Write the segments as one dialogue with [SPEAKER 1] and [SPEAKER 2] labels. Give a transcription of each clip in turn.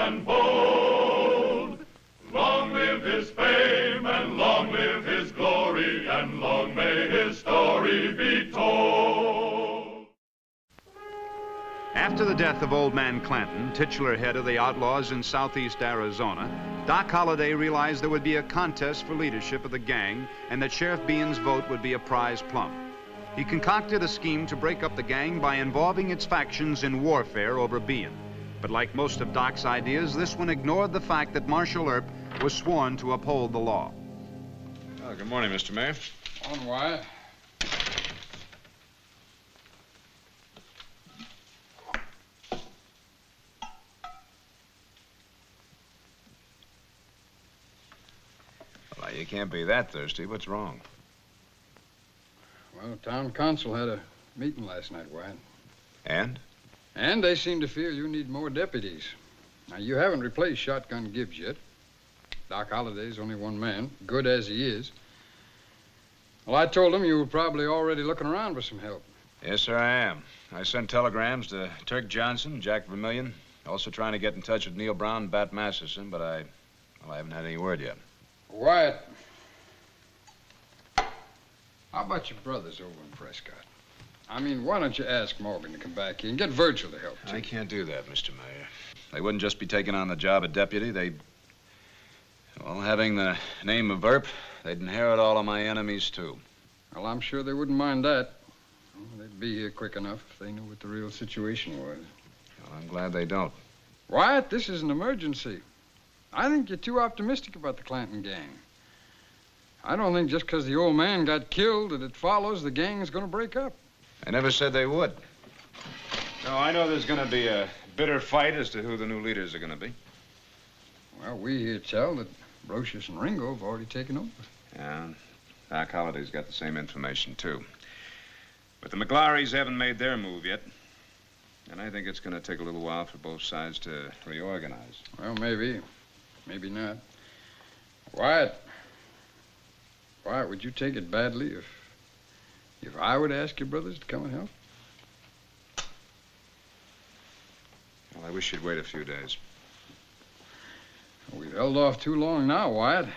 [SPEAKER 1] and bold. Long live his fame, and long live his glory, and long may his story be told.
[SPEAKER 2] After the death of Old Man Clanton, titular head of the outlaws in southeast Arizona, Doc Holliday realized there would be a contest for leadership of the gang and that Sheriff Bean's vote would be a prize plum. He concocted a scheme to break up the gang by involving its factions in warfare over Bean. But like most of Doc's ideas, this one ignored the fact that Marshal Earp was sworn to uphold the law.
[SPEAKER 3] Oh, good morning, Mr. Mayor.
[SPEAKER 4] On, Wyatt.
[SPEAKER 3] Well, you can't be that thirsty. What's wrong?
[SPEAKER 4] Well, town council had a meeting last night, Wyatt.
[SPEAKER 3] And?
[SPEAKER 4] And they seem to feel you need more deputies. Now, you haven't replaced Shotgun Gibbs yet. Doc Holliday's only one man, good as he is. Well, I told him you were probably already looking around for some help.
[SPEAKER 3] Yes, sir, I am. I sent telegrams to Turk Johnson, Jack Vermillion, also trying to get in touch with Neil Brown and Bat Masterson, but I haven't had any word yet.
[SPEAKER 4] Wyatt, how about your brothers over in Prescott? I mean, why don't you ask Morgan to come back here and get Virgil to help, too?
[SPEAKER 3] I can't do that, Mr. Mayor. They wouldn't just be taking on the job of deputy. Well, having the name of Earp, they'd inherit all of my enemies, too.
[SPEAKER 4] Well, I'm sure they wouldn't mind that. Well, they'd be here quick enough if they knew what the real situation was.
[SPEAKER 3] Well, I'm glad they don't.
[SPEAKER 4] Wyatt, this is an emergency. I think you're too optimistic about the Clanton gang. I don't think just because the old man got killed that it follows the gang is going to break up.
[SPEAKER 3] I never said they would. No, I know there's going to be a bitter fight as to who the new leaders are going to be.
[SPEAKER 4] Well, we hear tell that Brocious and Ringo have already taken over.
[SPEAKER 3] Yeah, Doc Holliday's got the same information, too. But the McLaurys haven't made their move yet. And I think it's going to take a little while for both sides to reorganize.
[SPEAKER 4] Well, maybe. Maybe not. Wyatt, would you take it badly if I were to ask your brothers to come and help?
[SPEAKER 3] Well, I wish you'd wait a few days.
[SPEAKER 4] We've held off too long now, Wyatt.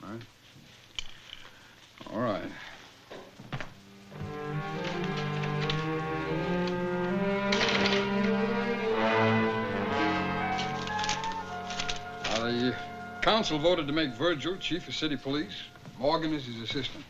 [SPEAKER 4] All right. All right. The council voted to make Virgil chief of city police. Morgan is his assistant.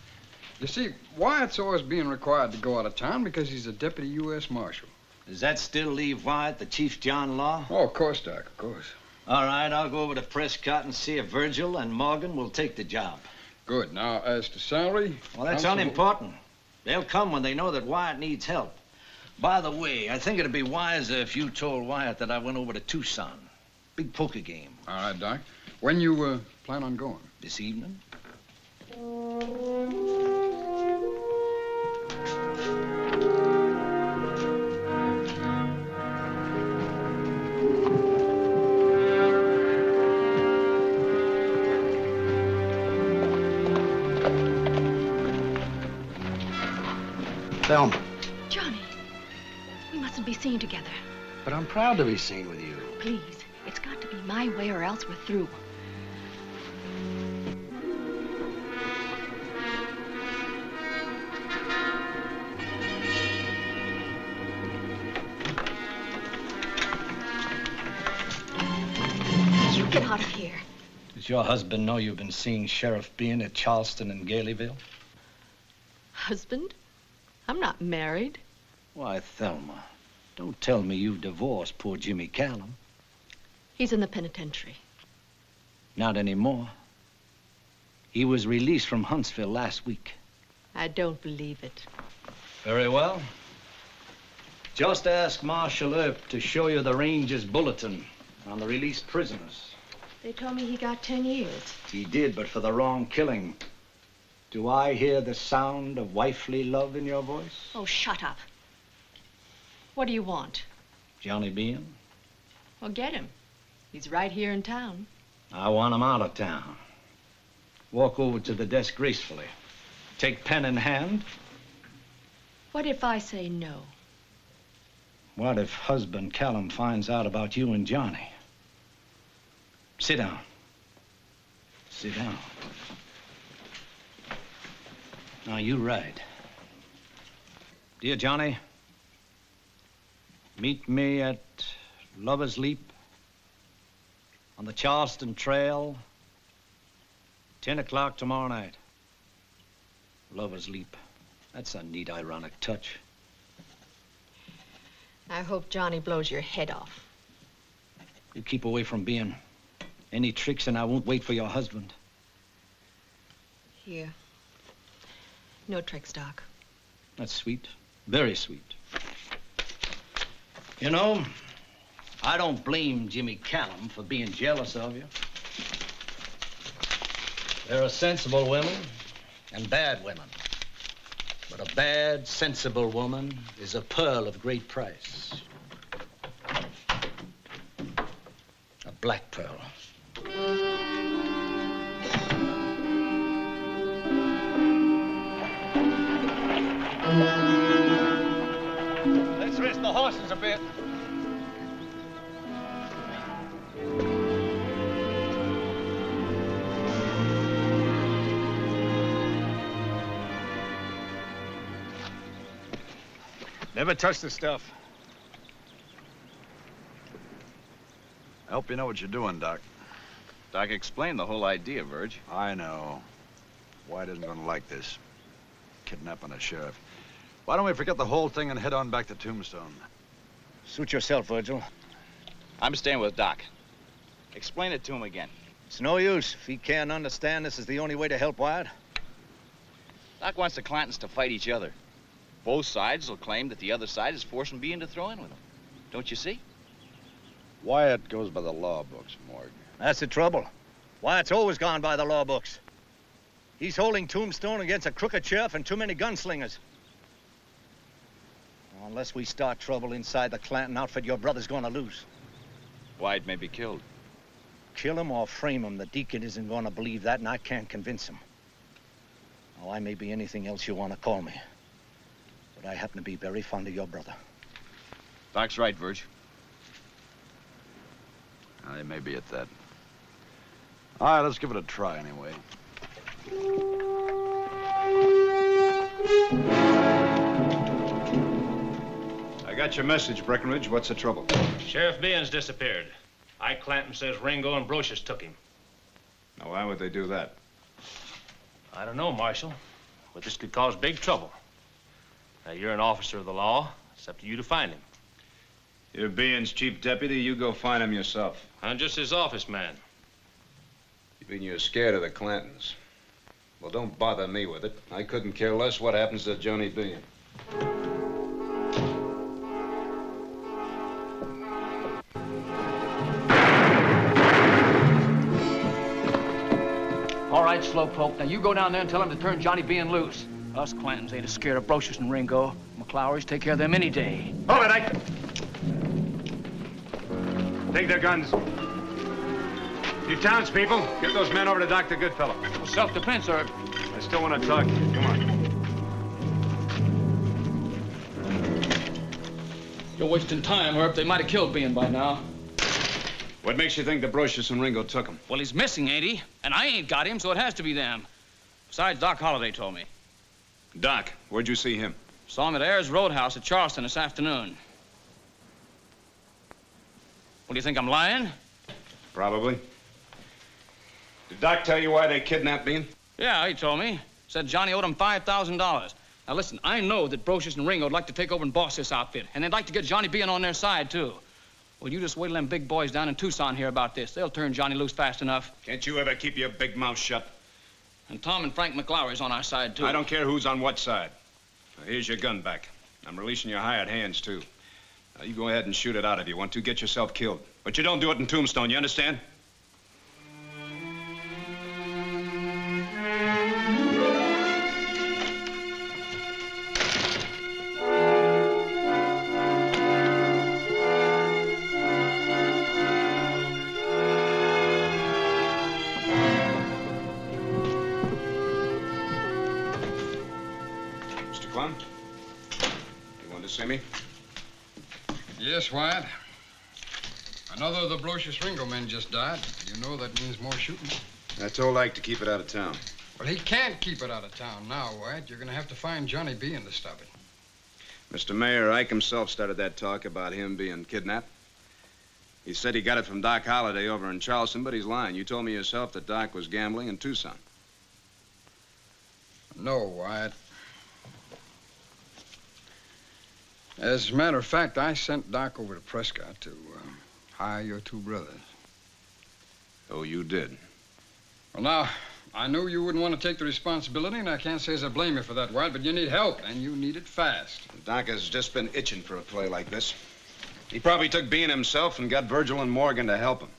[SPEAKER 4] You see, Wyatt's always being required to go out of town because he's a deputy U.S. Marshal.
[SPEAKER 5] Does that still leave Wyatt the Chief John Law?
[SPEAKER 4] Oh, of course, Doc, of course.
[SPEAKER 5] All right, I'll go over to Prescott and see if Virgil and Morgan will take the job.
[SPEAKER 4] Good. Now, as to salary...
[SPEAKER 5] Well, that's unimportant. They'll come when they know that Wyatt needs help. By the way, I think it'd be wiser if you told Wyatt that I went over to Tucson. Big poker game.
[SPEAKER 4] All right, Doc. When you plan on going?
[SPEAKER 5] This evening?
[SPEAKER 6] Thelma.
[SPEAKER 7] Johnny, we mustn't be seen together.
[SPEAKER 6] But I'm proud to be seen with you.
[SPEAKER 7] Please, it's got to be my way or else we're through. You get out of here.
[SPEAKER 5] Does your husband know you've been seeing Sheriff Bean at Charleston and Galeyville?
[SPEAKER 7] Husband? I'm not married.
[SPEAKER 5] Why, Thelma, don't tell me you've divorced poor Jimmy Callum.
[SPEAKER 7] He's in the penitentiary.
[SPEAKER 5] Not anymore. He was released from Huntsville last week.
[SPEAKER 7] I don't believe it.
[SPEAKER 5] Very well. Just ask Marshal Earp to show you the Ranger's bulletin on the released prisoners.
[SPEAKER 7] They told me he got 10 years.
[SPEAKER 5] He did, but for the wrong killing. Do I hear the sound of wifely love in your voice?
[SPEAKER 7] Oh, shut up. What do you want?
[SPEAKER 5] Johnny Bean?
[SPEAKER 7] Well, get him. He's right here in town.
[SPEAKER 5] I want him out of town. Walk over to the desk gracefully. Take pen in hand.
[SPEAKER 7] What if I say no?
[SPEAKER 5] What if husband Callum finds out about you and Johnny? Sit down. Sit down. Now, you right. Dear Johnny, meet me at Lover's Leap on the Charleston Trail, 10 o'clock tomorrow night. Lover's Leap. That's a neat, ironic touch.
[SPEAKER 7] I hope Johnny blows your head off.
[SPEAKER 5] You keep away from being any tricks, and I won't wait for your husband.
[SPEAKER 7] Here. No tricks, Doc.
[SPEAKER 5] That's sweet. Very sweet. You know, I don't blame Jimmy Callum for being jealous of you. There are sensible women and bad women. But a bad, sensible woman is a pearl of great price. A black pearl. Let's rest the horses a bit.
[SPEAKER 8] Never touch the stuff.
[SPEAKER 9] I hope you know what you're doing, Doc.
[SPEAKER 8] Doc explained the whole idea, Verge.
[SPEAKER 9] I know. Wyatt isn't gonna like this. Kidnapping a sheriff. Why don't we forget the whole thing and head on back to Tombstone?
[SPEAKER 8] Suit yourself, Virgil. I'm staying with Doc. Explain it to him again.
[SPEAKER 5] It's no use. If he can't understand this is the only way to help Wyatt.
[SPEAKER 8] Doc wants the Clantons to fight each other. Both sides will claim that the other side is forcing B into throw in with them. Don't you see?
[SPEAKER 9] Wyatt goes by the law books, Morg.
[SPEAKER 5] That's the trouble. Wyatt's always gone by the law books. He's holding Tombstone against a crooked sheriff and too many gunslingers. Unless we start trouble inside the Clanton outfit, your brother's gonna lose.
[SPEAKER 8] Wyatt may be killed.
[SPEAKER 5] Kill him or frame him, the deacon isn't gonna believe that, and I can't convince him. Oh, I may be anything else you want to call me. But I happen to be very fond of your brother.
[SPEAKER 8] Doc's right, Verge.
[SPEAKER 9] They may be at that. All right, let's give it a try anyway.
[SPEAKER 2] I got your message, Breckenridge. What's the trouble?
[SPEAKER 10] Sheriff Behan's disappeared. Ike Clanton says Ringo and Brocious took him.
[SPEAKER 2] Now, why would they do that?
[SPEAKER 10] I don't know, Marshal, but this could cause big trouble. Now, you're an officer of the law. It's up to you to find him.
[SPEAKER 2] You're Behan's chief deputy. You go find him yourself.
[SPEAKER 10] I'm just his office man.
[SPEAKER 3] You mean you're scared of the Clantons? Well, don't bother me with it. I couldn't care less what happens to Johnny Behan.
[SPEAKER 11] All right, slowpoke. Now you go down there and tell him to turn Johnny Behan loose. Us Clantons ain't as scared of Brocious and Ringo. McClowry's take care of them any day.
[SPEAKER 2] Hold it, Ike! Take their guns. You townspeople, get those men over to Dr. Goodfellow.
[SPEAKER 11] Self-defense, Earp.
[SPEAKER 2] I still want to talk to you. Come on.
[SPEAKER 11] You're wasting time, Earp. They might have killed Behan by now.
[SPEAKER 2] What makes you think that Brocious and Ringo took him?
[SPEAKER 11] Well, he's missing, ain't he? And I ain't got him, so it has to be them. Besides, Doc Holliday told me.
[SPEAKER 2] Doc, where'd you see him?
[SPEAKER 11] Saw him at Ayers Roadhouse at Charleston this afternoon. What, do you think I'm lying?
[SPEAKER 2] Probably. Did Doc tell you why they kidnapped Behan?
[SPEAKER 11] Yeah, he told me. Said Johnny owed him $5,000. Now, listen, I know that Brocious and Ringo would like to take over and boss this outfit, and they'd like to get Johnny Behan on their side, too. Well, you just wait till them big boys down in Tucson hear about this. They'll turn Johnny loose fast enough.
[SPEAKER 2] Can't you ever keep your big mouth shut?
[SPEAKER 11] And Tom and Frank McLaury's on our side, too.
[SPEAKER 2] I don't care who's on what side. Now, here's your gun back. I'm releasing your hired hands, too. Now, you go ahead and shoot it out if you want to. Get yourself killed. But you don't do it in Tombstone, you understand? Mr. Clum, you wanted to see me?
[SPEAKER 4] Yes, Wyatt. Another of the Brocious Ringo men just died. You know that means more shooting.
[SPEAKER 3] I told Ike to keep it out of town.
[SPEAKER 4] Well, he can't keep it out of town now, Wyatt. You're going to have to find Johnny Bean to stop it.
[SPEAKER 3] Mr. Mayor, Ike himself started that talk about him being kidnapped. He said he got it from Doc Holliday over in Charleston, but he's lying. You told me yourself that Doc was gambling in Tucson.
[SPEAKER 4] No, Wyatt. As a matter of fact, I sent Doc over to Prescott to hire your two brothers.
[SPEAKER 3] Oh, you did?
[SPEAKER 4] Well, now, I knew you wouldn't want to take the responsibility, and I can't say as I blame you for that, Wyatt, but you need help, and you need it fast.
[SPEAKER 3] Doc has just been itching for a play like this. He probably took Bean himself and got Virgil and Morgan to help him.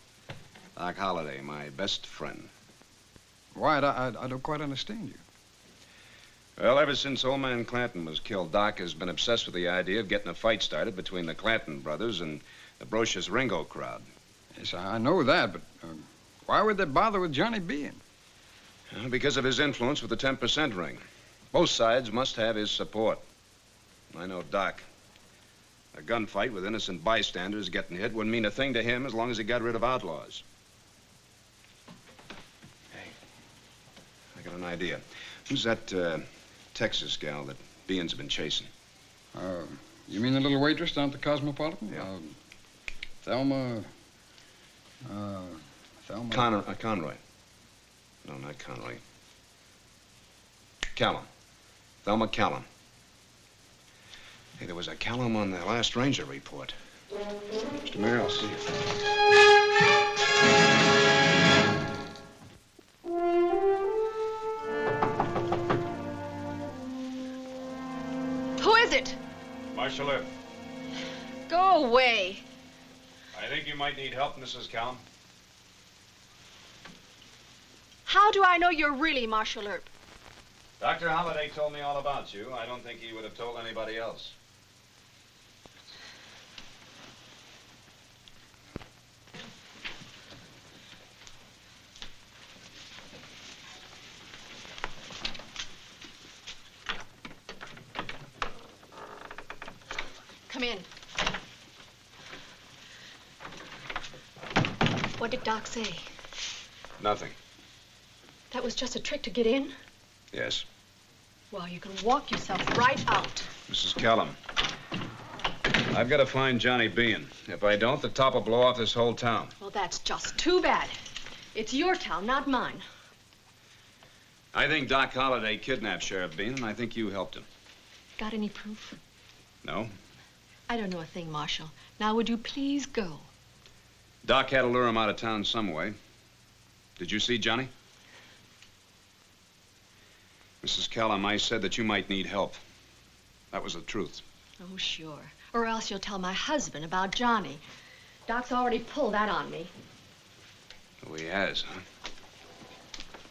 [SPEAKER 3] Doc Holliday, my best friend.
[SPEAKER 4] Wyatt, I don't quite understand you.
[SPEAKER 3] Well, ever since old man Clanton was killed, Doc has been obsessed with the idea of getting a fight started between the Clanton brothers and the Brocious Ringo crowd.
[SPEAKER 4] Yes, I know that, but why would they bother with Johnny Bean?
[SPEAKER 3] Well, because of his influence with the 10% ring. Both sides must have his support. I know Doc. A gunfight with innocent bystanders getting hit wouldn't mean a thing to him as long as he got rid of outlaws. Hey, I got an idea. Who's that Texas gal that Bean's been chasing?
[SPEAKER 4] You mean the little waitress down at the Cosmopolitan?
[SPEAKER 3] Yeah.
[SPEAKER 4] Thelma...
[SPEAKER 3] Conroy. No, not Conroy. Callum. Thelma Callum. Hey, there was a Callum on the last Ranger report. Mr. Mayor, I'll see you.
[SPEAKER 7] Who is it?
[SPEAKER 3] Marshal Earp.
[SPEAKER 7] Go away.
[SPEAKER 3] I think you might need help, Mrs. Callum.
[SPEAKER 7] How do I know you're really Marshal Earp?
[SPEAKER 3] Dr. Holliday told me all about you. I don't think he would have told anybody else.
[SPEAKER 7] Come in. What did Doc say?
[SPEAKER 3] Nothing.
[SPEAKER 7] That was just a trick to get in?
[SPEAKER 3] Yes.
[SPEAKER 7] Well, you can walk yourself right out.
[SPEAKER 3] Mrs. Callum, I've got to find Johnny Bean. If I don't, the top will blow off this whole town.
[SPEAKER 7] Well, that's just too bad. It's your town, not mine.
[SPEAKER 3] I think Doc Holliday kidnapped Sheriff Bean, and I think you helped him.
[SPEAKER 7] Got any proof?
[SPEAKER 3] No?
[SPEAKER 7] I don't know a thing, Marshal. Now, would you please go?
[SPEAKER 3] Doc had to lure him out of town some way. Did you see Johnny? Mrs. Callum, I said that you might need help. That was the truth.
[SPEAKER 7] Oh, sure. Or else you'll tell my husband about Johnny. Doc's already pulled that on me.
[SPEAKER 3] Oh, he has, huh?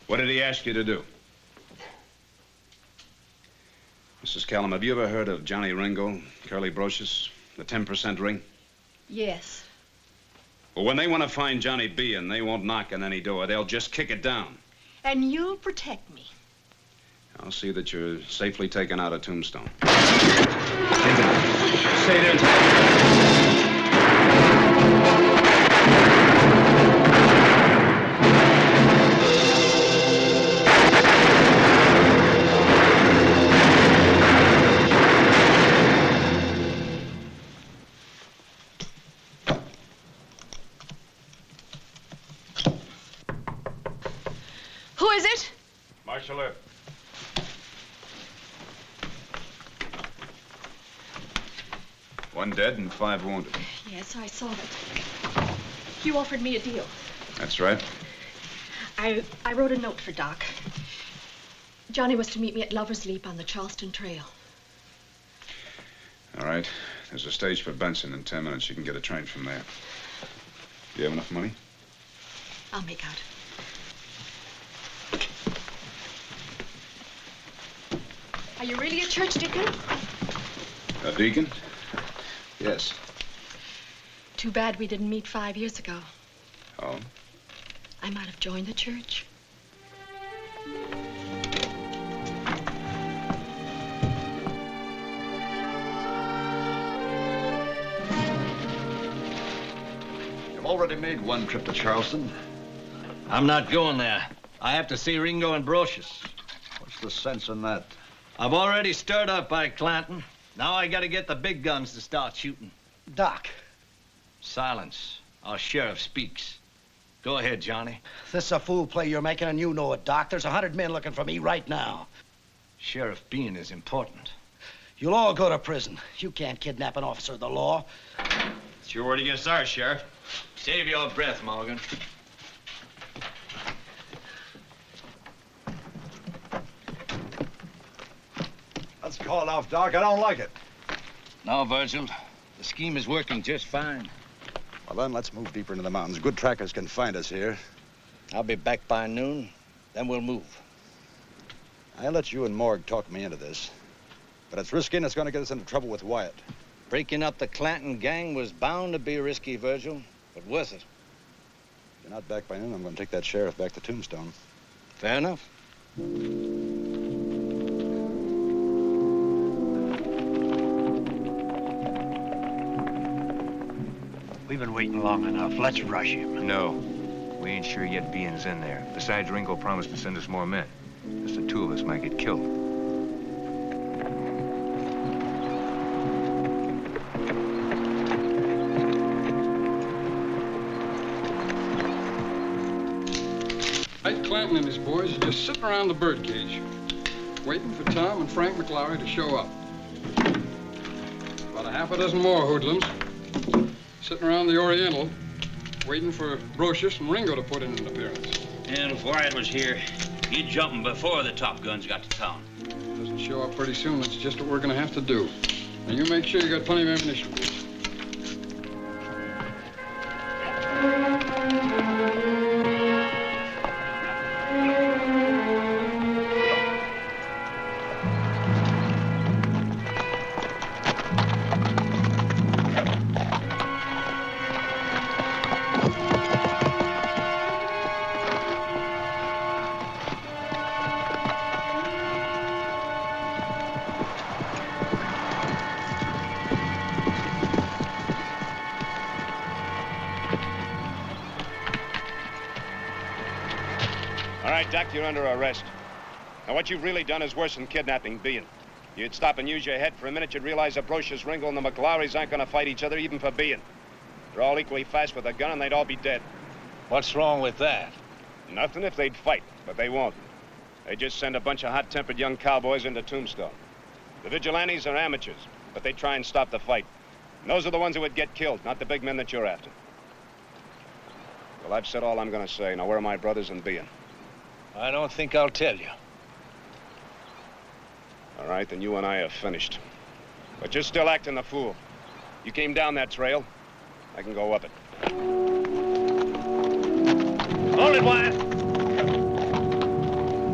[SPEAKER 3] What did he ask you to do? Mrs. Callum, have you ever heard of Johnny Ringo, Curly Brocious, the 10% ring?
[SPEAKER 7] Yes.
[SPEAKER 3] Well, when they want to find Johnny Bean, they won't knock on any door. They'll just kick it down.
[SPEAKER 7] And you'll protect me.
[SPEAKER 3] I'll see that you're safely taken out of Tombstone. Stay there.
[SPEAKER 7] Who is it?
[SPEAKER 3] Marshal Earp. One dead and 5 wounded.
[SPEAKER 7] Yes, I saw that. You offered me a deal.
[SPEAKER 3] That's right.
[SPEAKER 7] I wrote a note for Doc. Johnny was to meet me at Lover's Leap on the Charleston Trail.
[SPEAKER 3] All right. There's a stage for Benson in 10 minutes. You can get a train from there. Do you have enough money?
[SPEAKER 7] I'll make out. Are you really a church deacon?
[SPEAKER 3] A deacon? Yes.
[SPEAKER 7] Too bad we didn't meet 5 years ago.
[SPEAKER 3] Oh?
[SPEAKER 7] I might have joined the church.
[SPEAKER 9] already made one trip to Charleston.
[SPEAKER 5] I'm not going there. I have to see Ringo and Brocious.
[SPEAKER 9] What's the sense in that?
[SPEAKER 5] I've already stirred up by Clanton. Now I gotta get the big guns to start shooting.
[SPEAKER 6] Doc,
[SPEAKER 5] Silence. Our sheriff speaks. Go ahead, Johnny.
[SPEAKER 6] this is a fool play you're making, and you know it, Doc. There's 100 men looking for me right now.
[SPEAKER 5] Sheriff Bean is important.
[SPEAKER 6] You'll all go to prison. You can't kidnap an officer of the law.
[SPEAKER 10] It's your word against ours, Sheriff.
[SPEAKER 5] Save your breath, Morgan.
[SPEAKER 9] Let's call it off, Doc. I don't like it.
[SPEAKER 5] No, Virgil. The scheme is working just fine.
[SPEAKER 9] Well, then, let's move deeper into the mountains. Good trackers can find us here.
[SPEAKER 5] I'll be back by noon. Then we'll move.
[SPEAKER 9] I'll let you and Morg talk me into this. But it's risky and it's going to get us into trouble with Wyatt.
[SPEAKER 5] Breaking up the Clanton gang was bound to be risky, Virgil, but worth it.
[SPEAKER 9] If you're not back by noon, I'm going to take that sheriff back to Tombstone.
[SPEAKER 5] Fair enough.
[SPEAKER 6] We've been waiting long enough. Let's rush him.
[SPEAKER 12] No. We ain't sure yet Bean's in there. Besides, Ringo promised to send us more men. Just the two of us might get killed.
[SPEAKER 4] Ike Clanton and his boys are just sitting around the birdcage, waiting for Tom and Frank McLaury to show up. About a half a dozen more hoodlums sitting around the Oriental, waiting for Brocious and Ringo to put in an appearance.
[SPEAKER 13] And if Wyatt was here, he'd jump him before the Top Guns got to town.
[SPEAKER 4] Doesn't show up pretty soon. That's just what we're going to have to do. Now, you make sure you got plenty of ammunition, please.
[SPEAKER 3] All right, Doc, you're under arrest. Now, what you've really done is worse than kidnapping Bean. You'd stop and use your head for a minute, you'd realize that Brocious, Ringo, and the McLaurys aren't going to fight each other, even for Bean. They're all equally fast with a gun, and they'd all be dead.
[SPEAKER 5] What's wrong with that?
[SPEAKER 3] Nothing if they'd fight, but they won't. They just send a bunch of hot-tempered young cowboys into Tombstone. The vigilantes are amateurs, but they try and stop the fight. And those are the ones who would get killed, not the big men that you're after. Well, I've said all I'm going to say. Now, where are my brothers and Bean?
[SPEAKER 5] I don't think I'll tell you.
[SPEAKER 3] All right, then you and I are finished. But you're still acting the fool. You came down that trail. I can go up it.
[SPEAKER 5] Hold it, Wyatt.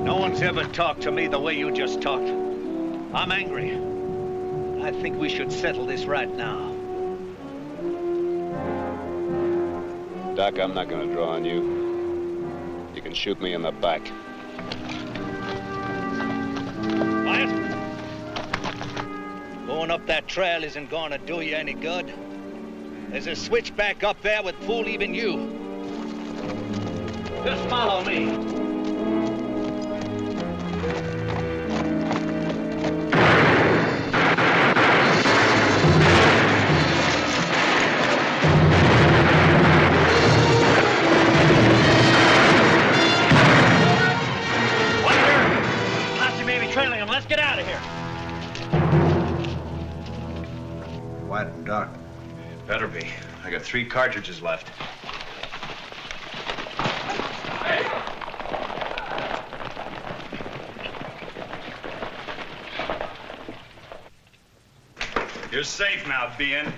[SPEAKER 5] No one's ever talked to me the way you just talked. I'm angry. I think we should settle this right now.
[SPEAKER 3] Doc, I'm not going to draw on you. You can shoot me in the back.
[SPEAKER 5] Wyatt? Going up that trail isn't going to do you any good. There's a switchback up there would fool even you. Just follow me.
[SPEAKER 13] Trailing him. Let's get out of here.
[SPEAKER 9] Wyatt and Doc.
[SPEAKER 12] Better be. I got 3 cartridges left. You're safe now, Bean.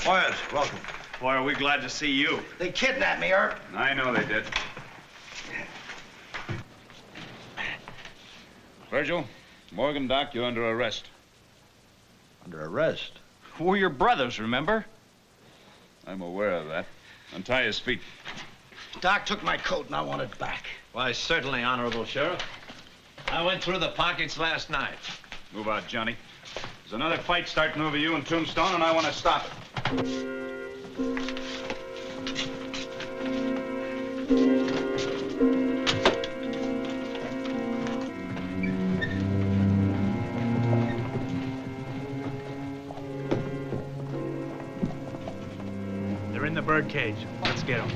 [SPEAKER 9] Wyatt, welcome.
[SPEAKER 12] Boy, are we glad to see you.
[SPEAKER 6] They kidnapped me, Earp.
[SPEAKER 12] I know they did.
[SPEAKER 3] Virgil, Morgan, Doc, you're under arrest.
[SPEAKER 9] Under arrest?
[SPEAKER 10] We're your brothers, remember?
[SPEAKER 3] I'm aware of that. Untie his feet.
[SPEAKER 6] Doc took my coat and I want it back.
[SPEAKER 5] Why, certainly, Honorable Sheriff. I went through the pockets last night.
[SPEAKER 3] Move out, Johnny. There's another fight starting over you in Tombstone, and I want to stop it.
[SPEAKER 14] They're in the bird cage. Let's get them.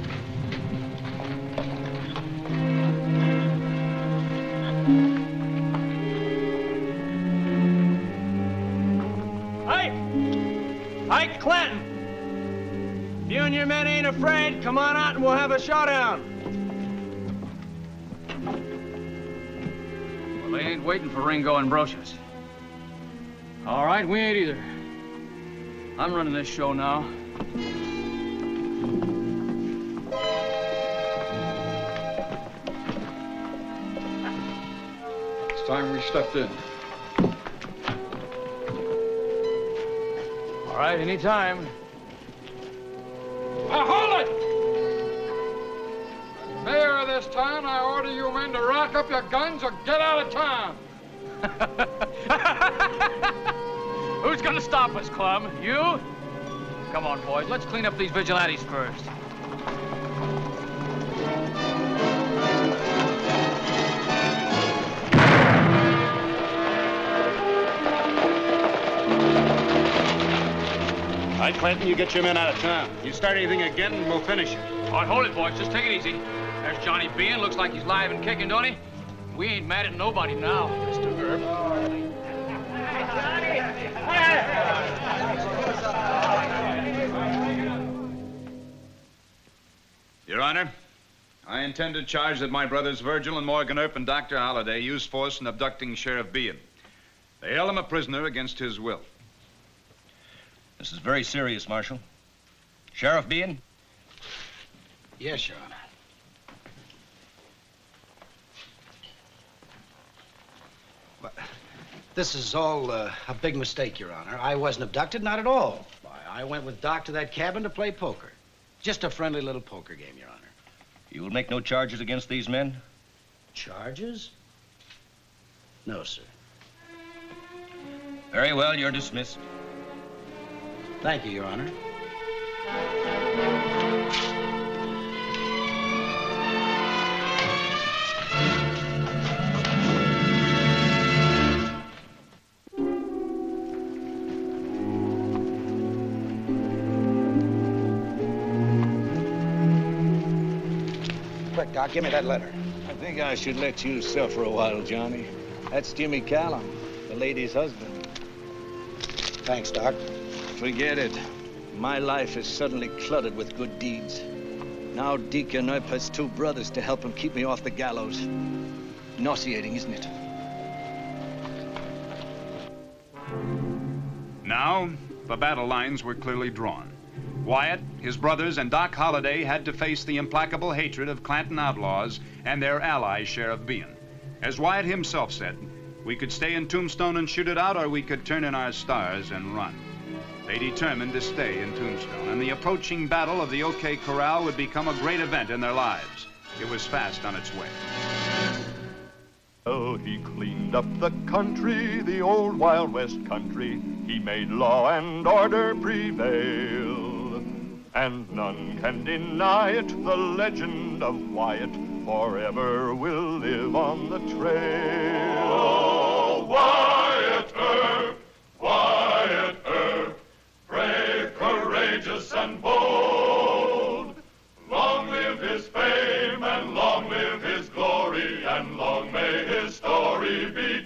[SPEAKER 15] Ike Clanton! If you and your men ain't afraid, come on out and we'll have a showdown.
[SPEAKER 11] Well, they ain't waiting for Ringo and Brocious. All right, we ain't either. I'm running this show now.
[SPEAKER 4] It's time we stepped in.
[SPEAKER 11] All right, anytime.
[SPEAKER 4] Hold it! Mayor of this town, I order you men to rack up your guns or get out of town.
[SPEAKER 11] Who's gonna stop us, Clum? You? Come on, boys, let's clean up these vigilantes first.
[SPEAKER 2] All right, Clanton, you get your men out of town. You start anything again, and we'll finish it.
[SPEAKER 11] All right, hold it, boys. Just take it easy. There's Johnny Bean. Looks like he's live and kicking, don't he? We ain't mad at nobody now, Mr. Earp.
[SPEAKER 2] Your Honor, I intend to charge that my brothers Virgil and Morgan Earp and Dr. Holliday used force in abducting Sheriff Bean. They held him a prisoner against his will.
[SPEAKER 5] This is very serious, Marshal. Sheriff Bean?
[SPEAKER 6] Yes, Your Honor. But this is all a big mistake, Your Honor. I wasn't abducted, not at all. I went with Doc to that cabin to play poker. Just a friendly little poker game, Your Honor.
[SPEAKER 5] You will make no charges against these men?
[SPEAKER 6] Charges? No, sir.
[SPEAKER 5] Very well, you're dismissed.
[SPEAKER 6] Thank you, Your Honor. Quick, Doc, give me that letter.
[SPEAKER 16] I think I should let you suffer a while, Johnny. That's Jimmy Callum, the lady's husband.
[SPEAKER 6] Thanks, Doc.
[SPEAKER 16] Forget it. My life is suddenly cluttered with good deeds. Now Deacon Earp has two brothers to help him keep me off the gallows. Nauseating, isn't it?
[SPEAKER 2] Now, the battle lines were clearly drawn. Wyatt, his brothers, and Doc Holliday had to face the implacable hatred of Clanton outlaws and their ally, Sheriff Bean. As Wyatt himself said, we could stay in Tombstone and shoot it out, or we could turn in our stars and run. They determined to stay in Tombstone, and the approaching battle of the OK Corral would become a great event in their lives. It was fast on its way.
[SPEAKER 1] Well, he cleaned up the country, the old Wild West country. He made law and order prevail. And none can deny it, the legend of Wyatt forever will live on the trail.
[SPEAKER 17] Oh, Wyatt Earp, Wyatt Earp, brave, courageous, and bold. Long live his fame, and long live his glory, and long may his story be